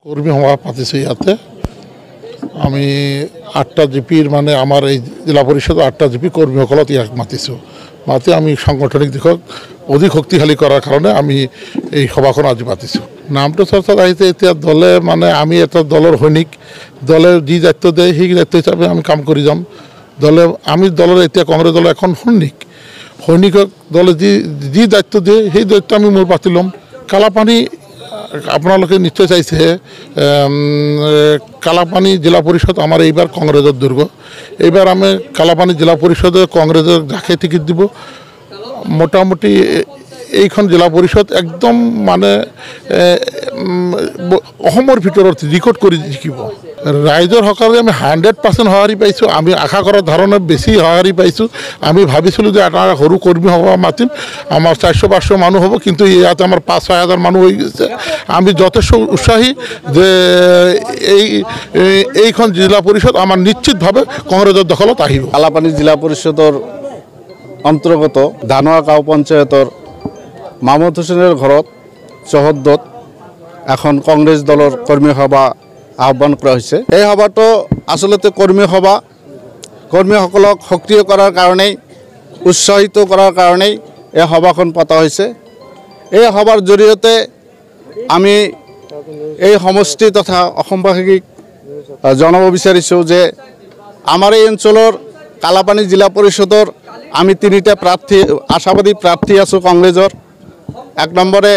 কর্মী হওয়া পাতিছে ইয়াতে আমি 8টা জিপির মানে আমার এই জেলা পরিষদ 8টা জিপি কর্মীসকলত ইয়াক মাতিছোঁ মাতি আমি সাংগঠনিক দিশক অধিক শক্তিশালী কৰাৰ কাৰণে আমি এই সভাখন আজি পাতিছোঁ নামটো চৰ্চাত আহিছে এতিয়া দলে মানে আমি এটা দলৰ সৈনিক দলে যি দায়িত্ব দিয়ে সেই দায়িত্ব হিচাপে আমি কাম কৰি যাম দলে আমি দলৰ এতিয়া কংগ্ৰেছ দলৰ এখন সৈনিকক দলে যি দায়িত্ব দিয়ে সেই দায়িত্ব আমি মোৰ পাতি ল'ম কালাপানী আপোনালোকে নিশ্চয় চাইছে কালাপানী জিলা পরিষদ আমার এইবার কংগ্রেসের দুর্গ এইবার আমি কালাপানী জিলা পরিষদে কংগ্রেসের যাকে টিকিট দিব মোটামুটি এইখন জিলা পরিষদ একদম মানে অসমৰ ভিতৰত ৰেকৰ্ড কৰি জিকিব ৰাইজৰ সকলে আমি 100% সঁহাৰি পাইছোঁ আমি আশা কৰাৰ ধৰণে বেছি সঁহাৰি পাইছোঁ আমি ভাবিছিলোঁ যে এটা সৰু কৰ্মী সভা মাতিম আমাৰ 400-500 মানুহ হ'ব কিন্তু ইয়াতে আমাৰ 5-6,000 মানুহ হৈ গৈছে আমি যথেষ্ট উৎসাহী যে এইখন জিলা পৰিষদ আমাৰ নিশ্চিতভাৱে কংগ্ৰেছৰ দখলত আহিব কালাপানী জিলা পৰিষদৰ অন্তৰ্গত ধানোৱা গাঁও পঞ্চায়তৰ মাহমুদ হুছেইনৰ ঘৰত চহদ্দত এখন কংগ্ৰেছ দলৰ কৰ্মী সভা আহ্বান কৰা হৈছে এই সভাটো আসলতে কৰ্মীসকলক সক্ৰিয় কৰাৰ কাৰণেই উৎসাহিত কৰাৰ কাৰণেই এই সভাখন পতা হৈছে এই সভাৰ জৰিয়তে আমি এই সমষ্টি তথা অসমবাসীক জনাব বিচাৰিছোঁ যে আমাৰ এই অঞ্চলৰ কালাপানী জিলা পৰিষদৰ আমি 3টা প্ৰাৰ্থী আশাবাদী প্ৰাৰ্থী আছোঁ কংগ্ৰেছৰ 1 নম্বৰে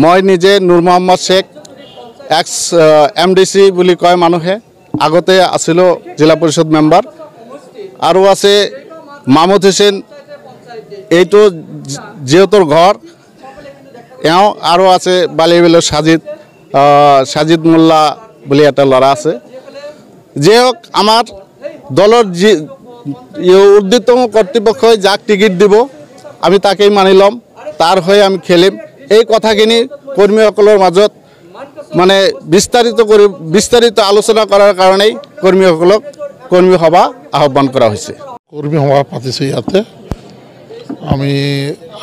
মই নিজে নুৰ মোহাম্মদ শেখ এক্স MDC বুলি কয় মানুহে আগতে আছিলোঁ জিলা পৰিষদ মেম্বাৰ আৰু আছে মাহমুদ হুছেইন এইটো যিহেতুৰ ঘৰ এওঁ আৰু আছে বালিবিলৰ সাজিদ মোল্লা বুলি এটা ল'ৰা আছে যে হোক আমাৰ দলৰ যি ঊৰ্ধ্বতম কৰ্তৃপক্ষই যাক টিকিট দিব আমি তাকেই মানি ল'ম তাৰ হৈ আমি খেলিম এই কথাখিনি কৰ্মীসকলৰ মাজত মানে বিস্তাৰিত আলোচনা কৰাৰ কাৰণেই কৰ্মীসকলক কৰ্মী সভা আহ্বান কৰা হৈছে কৰ্মী সভা পাতিছোঁ ইয়াতে আমি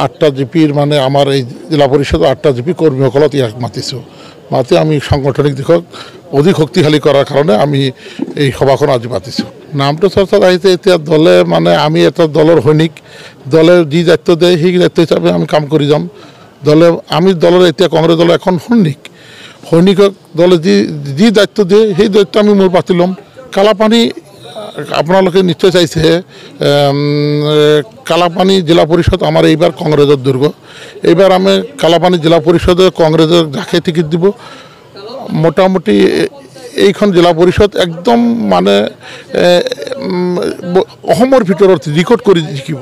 8টা জিপিৰ মানে আমাৰ এই জিলা পৰিষদ 8টা জিপি কৰ্মীসকলত ইয়াক মাতিছোঁ মাতি আমি সাংগঠনিক দিশক অধিক শক্তিশালী কৰাৰ কাৰণে আমি এই সভাখন আজি পাতিছোঁ নামটো চৰ্চাত আহিছে এতিয়া দলে মানে আমি এটা দলৰ সৈনিক দলে যি দায়িত্ব দিয়ে সেই দায়িত্ব হিচাপে আমি কাম কৰি যাম দলে আমি দলৰ এতিয়া কংগ্ৰেছ দলৰ এখন সৈনিকক দলে যি দায়িত্ব দিয়ে সেই দায়িত্ব আমি মোৰ পাতি ল'ম কালাপানী আপোনালোকে নিশ্চয় চাইছে কালাপানী জিলা পরিষদ আমার এইবার কংগ্রেসের দুর্গ এইবার আমি কালাপানী জিলা পরিষদে কংগ্রেসের যাকে টিকিট দিব মোটামুটি এইখন জিলা পরিষদ একদম মানে অসমৰ ভিতৰত ৰেকৰ্ড কৰি জিকিব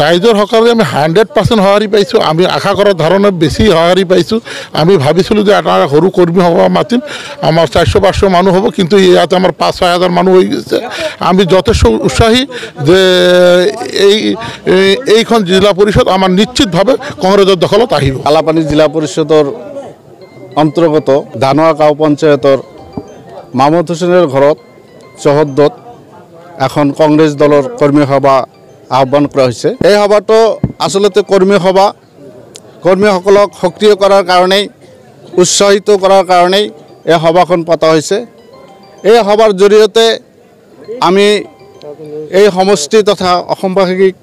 ৰাইজৰ সকলে আমি 100% সঁহাৰি পাইছোঁ আমি আশা কৰাৰ ধৰণে বেছি সঁহাৰি পাইছোঁ আমি ভাবিছিলোঁ যে এটা সৰু কৰ্মী সভা মাতিম আমাৰ 400-500 মানুহ হ'ব কিন্তু ইয়াতে আমাৰ 5-6,000 মানুহ হৈ গৈছে আমি যথেষ্ট উৎসাহী যে এইখন জিলা পৰিষদ আমাৰ নিশ্চিতভাৱে কংগ্ৰেছৰ দখলত আহিব কালাপানী জিলা পৰিষদৰ অন্তৰ্গত ধানোৱা গাঁও পঞ্চায়তৰ মাহমুদ হুছেইনৰ ঘৰত চহদ্দত এখন কংগ্ৰেছ দলৰ কৰ্মী সভা আহ্বান কৰা হৈছে এই সভাটো আসলতে কৰ্মীসকলক সক্ৰিয় কৰাৰ কাৰণেই উৎসাহিত কৰাৰ কাৰণেই এই সভাখন পতা হৈছে এই সভাৰ জৰিয়তে আমি এই সমষ্টি তথা অসমবাসীক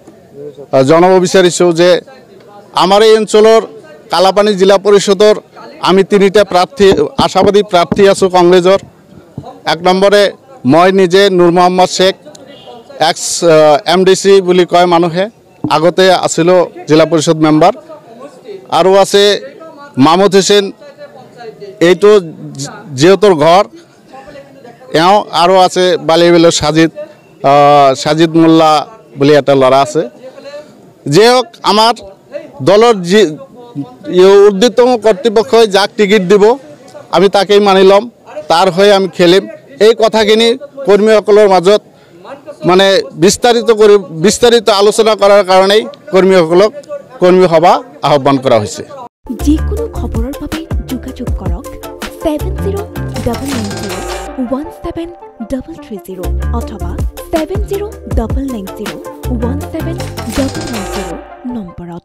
জনাব বিচাৰিছোঁ যে আমাৰ এই অঞ্চলৰ কালাপানী জিলা পৰিষদৰ আমি 3টা আশাবাদী প্ৰাৰ্থী আছোঁ কংগ্ৰেছৰ 1 নম্বৰে মই নিজে নুৰ মোহাম্মদ শেখ এক্স MDC বুলি কয় মানুহে আগতে আছিলোঁ জিলা পৰিষদ মেম্বাৰ আৰু আছে মাহমুদ হুছেইন এইটো যিহেতুৰ ঘৰ এওঁ আৰু আছে বালিবিলৰ সাজিদ মোল্লা বুলি এটা ল'ৰা আছে যে হোক আমাৰ দলৰ যি ঊৰ্ধ্বতম কৰ্তৃপক্ষই যাক টিকিট দিব আমি তাকেই মানি ল'ম তাৰ হৈ আমি খেলিম এই কথাখিনি কৰ্মীসকলৰ মাজত মানে বিস্তাৰিত আলোচনা কৰাৰ কাৰণেই কৰ্মীসকলক কৰ্মী সভা আহ্বান কৰা হৈছে যিকোনো খবৰৰ বাবে যোগাযোগ কৰক 7099017330 অথবা 7099017390 নম্বৰত